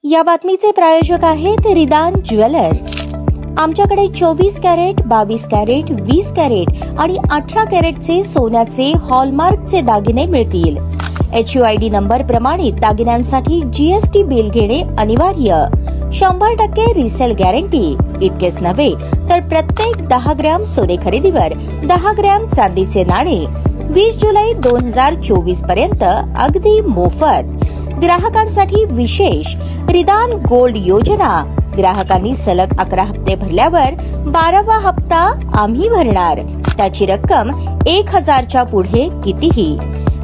या बातमीचे प्रायोजक आहेत रिदान ज्वेलर्स। आमच्याकडे 24 कॅरेट, 22 कॅरेट, 20 कॅरेट आणि 18 कॅरेटचे सोन्याचे हॉलमार्कचे दागिने मिळतील। HUID नंबर प्रमाणित दागिन्यांसाठी GST बिल घेणे अनिवार्य। 100% रिसेल गॅरंटी। इतकेच नव्हे तर प्रत्येक 10 ग्रॅम सोने खरेदीवर 10 ग्रॅम चांदीचे नाणे 20 जुलै 2024 पर्यंत अगदी मोफत। ग्राहकांसाठी विशेष रिदान गोल्ड योजना। ग्राहकांनी सलग 11 हप्ते भरल्यावर 12वा हप्ता आम्ही भरणार। त्याची रक्कम 1000च्या पुढे कितीही।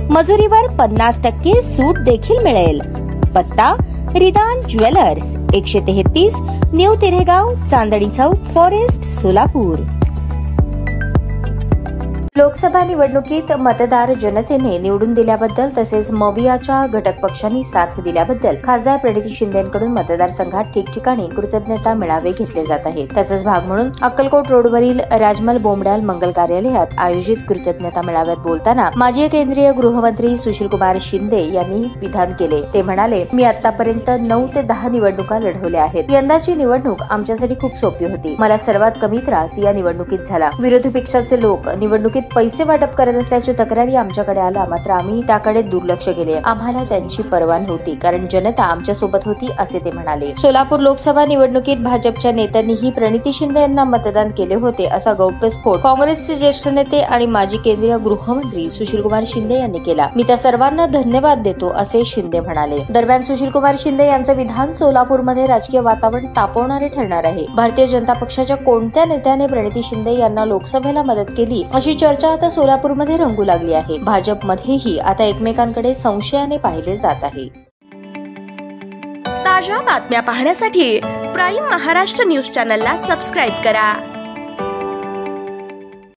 मजुरीवर 50% सूट देखील मिळेल। पत्ता रिदान jewellers, 133 new तिरेगाव, Chandni Chowk, forest, Solapur. Lok Sabha निवडणुकीत मतदार जनतेने निवडून दिल्याबद्दल तसेच मवियाच्या घटक पक्षांनी साथ दिल्याबद्दल खासदार प्रणिती शिंदेकडून मतदारसंघात ठिकठिकाणी कृतज्ञता मेळावे घेतले जात आहेत। त्याचाच भाग म्हणून अक्कलकोट रोडवरील राजमल बोंबड्याल मंगल कार्यालयात आयोजित कृतज्ञता मेळाव्यात बोलताना माजी केंद्रीय गृहमंत्री सुशीलकुमार शिंदे यांनी विधान केले। ते म्हणाले, मी आतापर्यंत 9 ते 10 निवडणुका लढवल्या आहेत। यंदाची निवडणूक आमच्यासाठी खूप सोपी होती। मला सर्वात कमी त्रास या निवडणुकीत झाला। विरोधी पक्षाचे लोक निवडणुकीत पैसे वाटप करत असल्याची तक्रारी आमच्याकडे आला, मात्र आम्ही त्याकडे दुर्लक्ष केले। आम्हाला त्यांची पर्वा नव्हती, कारण जनता आमच्या सोबत होती, असे ते म्हणाले। सोलापूर लोकसभा निवडणुकीत भाजपच्या नेत्यांनीही प्रणिती शिंदे यांना मतदान केले होते, असा गौप्यस्फोट काँग्रेसचे ज्येष्ठ नेते आणि माजी केंद्रीय गृहमंत्री सुशीलकुमार शिंदे यांनी केला। मी त्या सर्वांना धन्यवाद देतो, असे शिंदे म्हणाले। दरम्यान सुशीलकुमार शिंदे यांचे विधान सोलापूरमध्ये राजकीय वातावरण तापवणारे ठरणार आहे। भारतीय जनता पक्षाच्या कोणत्या नेत्याने प्रणिती शिंदे यांना लोकसभेला मदत केली, अशी चर्चा आता सोलापूरमध्ये रंगू लागली आहे। भाजपमध्येही आता एकमेकांकडे संशयाने पाहिले जात आहे। ताज्या बातम्या पाहण्यासाठी प्राईम महाराष्ट्र न्यूज चॅनलला सबस्क्राईब करा।